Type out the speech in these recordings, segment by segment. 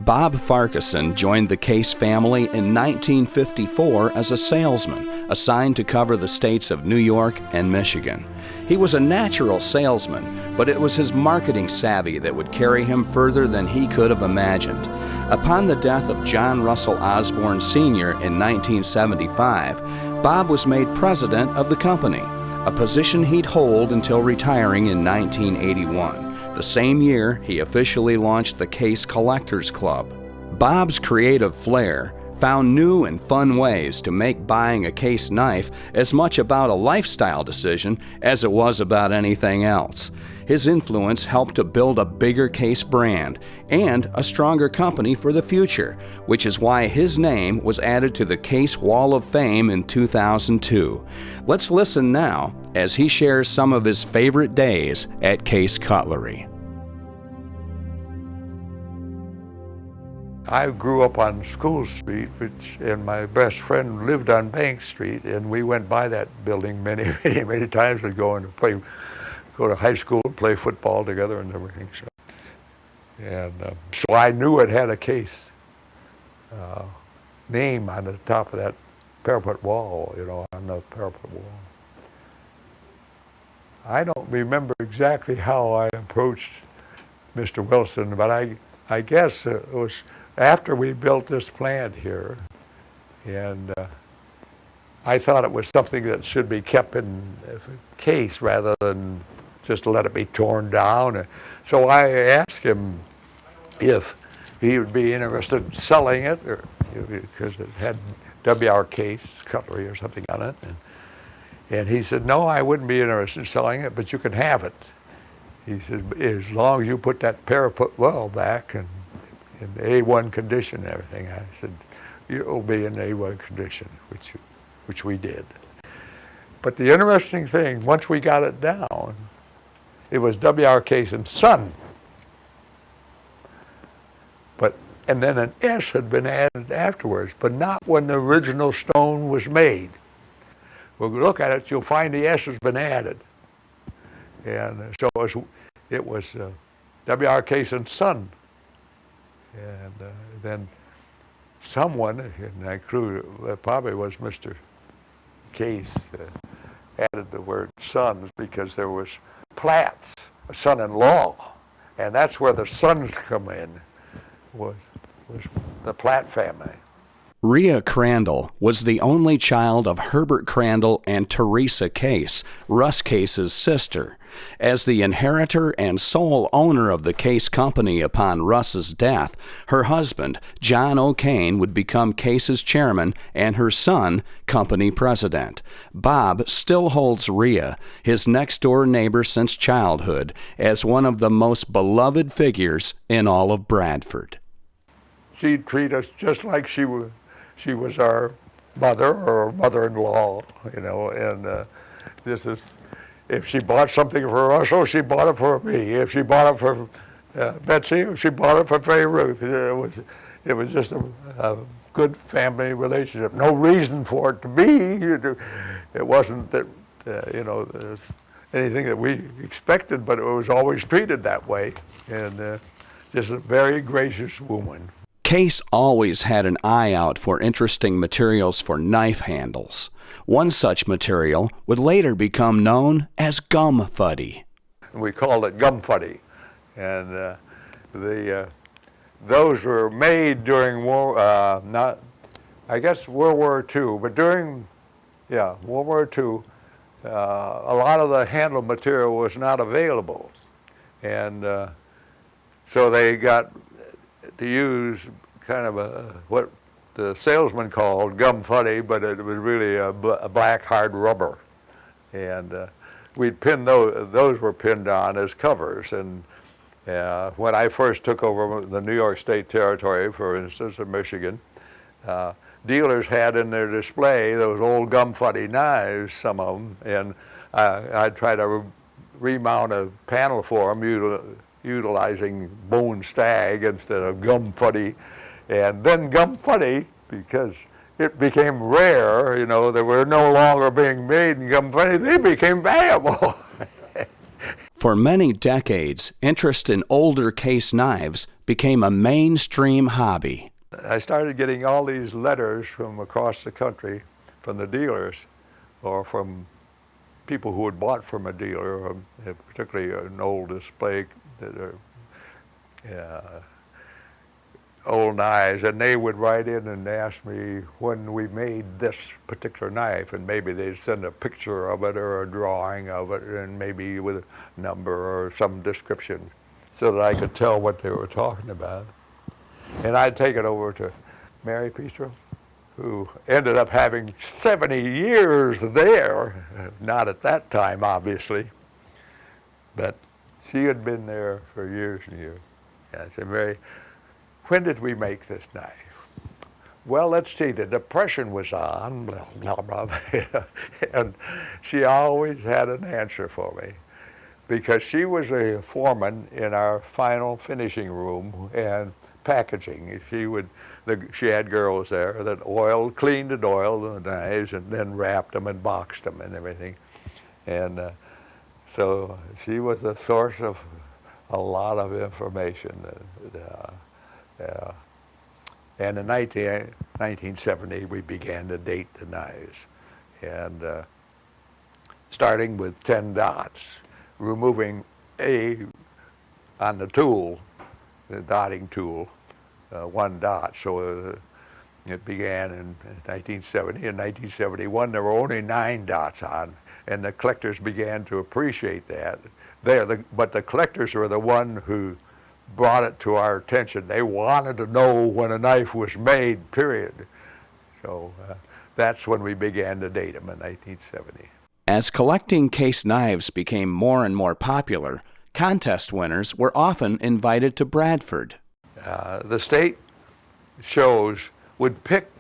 Bob Farquharson joined the Case family in 1954 as a salesman, assigned to cover the states of New York and Michigan. He was a natural salesman, but it was his marketing savvy that would carry him further than he could have imagined. Upon the death of John Russell Osborne Sr. in 1975, Bob was made president of the company, a position he'd hold until retiring in 1981. The same year, he officially launched the Case Collectors Club. Bob's creative flair found new and fun ways to make buying a Case knife as much about a lifestyle decision as it was about anything else. His influence helped to build a bigger Case brand and a stronger company for the future, which is why his name was added to the Case Wall of Fame in 2002. Let's listen now as he shares some of his favorite days at Case Cutlery. I grew up on School Street, and my best friend lived on Bank Street, and we went by that building many times. We'd go to high school and play football together and everything. So I knew it had a Case name on the top of that parapet wall, on the parapet wall. I don't remember exactly how I approached Mr. Wilson, but I guess it was after we built this plant here, and I thought it was something that should be kept in a Case rather than just let it be torn down. So I asked him if he would be interested in selling it, or because it had W.R. Case Cutlery or something on it. And he said, no, I wouldn't be interested in selling it, but you can have it. He said, as long as you put that parapet well back and in A1 condition and everything. I said, it'll be in A1 condition, which we did. But the interesting thing, once we got it down, it was W.R. Case and Son. And then an S had been added afterwards, but not when the original stone was made. When you look at it, you'll find the S has been added. And so it was W.R. Case and Son. And then someone, and I include it probably was Mr. Case, added the word sons because there was Platts, a son-in-law, and that's where the sons come in, was the Platt family. Rhea Crandall was the only child of Herbert Crandall and Teresa Case, Russ Case's sister. As the inheritor and sole owner of the Case Company upon Russ's death, her husband, John O'Kane, would become Case's chairman and her son, company president. Bob still holds Rhea, his next-door neighbor since childhood, as one of the most beloved figures in all of Bradford. She'd treat us just like she was our mother or mother-in-law, and this is, if she bought something for us, she bought it for me. If she bought it for Betsy, she bought it for Fay Ruth. It was just a good family relationship. No reason for it to be. It wasn't that, anything that we expected, but it was always treated that way. And just a very gracious woman. Case always had an eye out for interesting materials for knife handles. One such material would later become known as gum fuddy. We called it gum fuddy, and those were made during World War II, but during World War II, a lot of the handle material was not available, and so they got to use kind of what the salesman called gum fuddy, but it was really a black hard rubber, and we'd pin those were pinned on as covers. And when I first took over the New York State Territory, for instance, in Michigan, dealers had in their display those old gum fuddy knives, some of them, and I'd try to remount a panel for them utilizing bone stag instead of gum fuddy. And then gum fuddy, because it became rare, they were no longer being made in gum fuddy, they became valuable. For many decades, interest in older case knives became a mainstream hobby. I started getting all these letters from across the country from the dealers or from people who had bought from a dealer, particularly an old display, old knives, and they would write in and ask me when we made this particular knife, and maybe they'd send a picture of it or a drawing of it, and maybe with a number or some description so that I could tell what they were talking about. And I'd take it over to Mary Pistro, who ended up having 70 years there, not at that time, obviously, but she had been there for years and years. And I said, Mary, when did we make this knife? Well, let's see, the Depression was on, blah, blah, blah. And she always had an answer for me because she was a foreman in our final finishing room and packaging. She had girls there that cleaned and oiled the knives and then wrapped them and boxed them and everything. And so she was a source of a lot of information. And in 1970, we began to date the knives. And starting with 10 dots, removing on the tool, the dotting tool, 1 dot. So it began in 1970. In 1971, there were only 9 dots on, and the collectors began to appreciate that. But the collectors were the one who brought it to our attention. They wanted to know when a knife was made, period. So that's when we began to date them in 1970. As collecting case knives became more and more popular, contest winners were often invited to Bradford. The state shows would pick,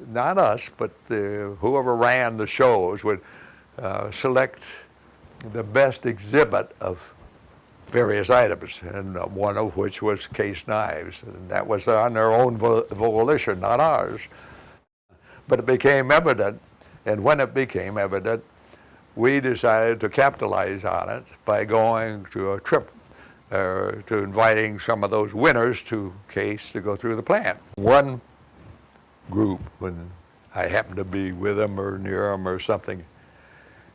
not us, but whoever ran the shows would select the best exhibit of various items, and one of which was case knives. And that was on their own volition, not ours. But it became evident, and when it became evident, we decided to capitalize on it by going to a trip to inviting some of those winners to Case to go through the plant. One group, when I happened to be with them or near them or something,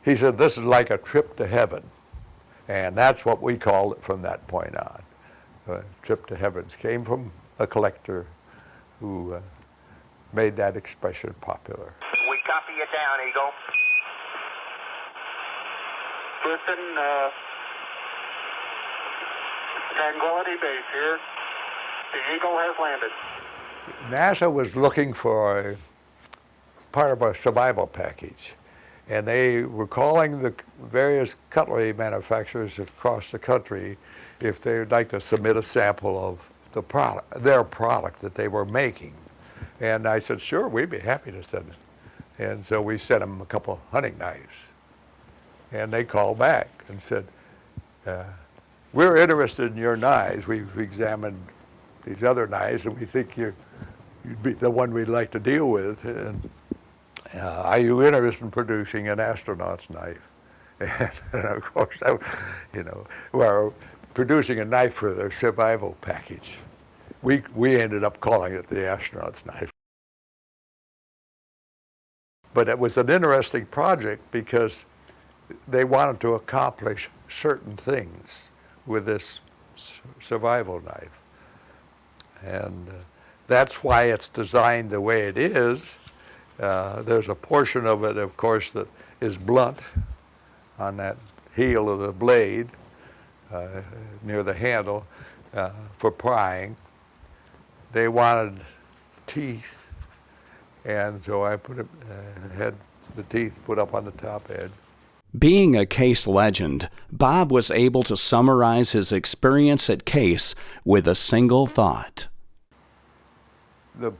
he said, this is like a trip to heaven. And that's what we called it from that point on. Trip to heavens came from a collector who made that expression popular. We copy you down, Eagle. Listen, Tranquility Base here. The Eagle has landed. NASA was looking for part of a survival package, and they were calling the various cutlery manufacturers across the country if they would like to submit a sample of their product that they were making. And I said, sure, we'd be happy to send it. And so we sent them a couple of hunting knives. And they called back and said, we're interested in your knives. We've examined these other knives, and we think you'd be the one we'd like to deal with. And are you interested in producing an astronaut's knife? And of course, we're producing a knife for their survival package. We ended up calling it the astronaut's knife. But it was an interesting project because they wanted to accomplish certain things with this survival knife. And that's why it's designed the way it is. There's a portion of it, of course, that is blunt on that heel of the blade near the handle for prying. They wanted teeth, and so I had the teeth put up on the top edge. Being a Case legend, Bob was able to summarize his experience at Case with a single thought. The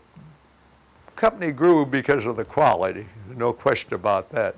company grew because of the quality, no question about that.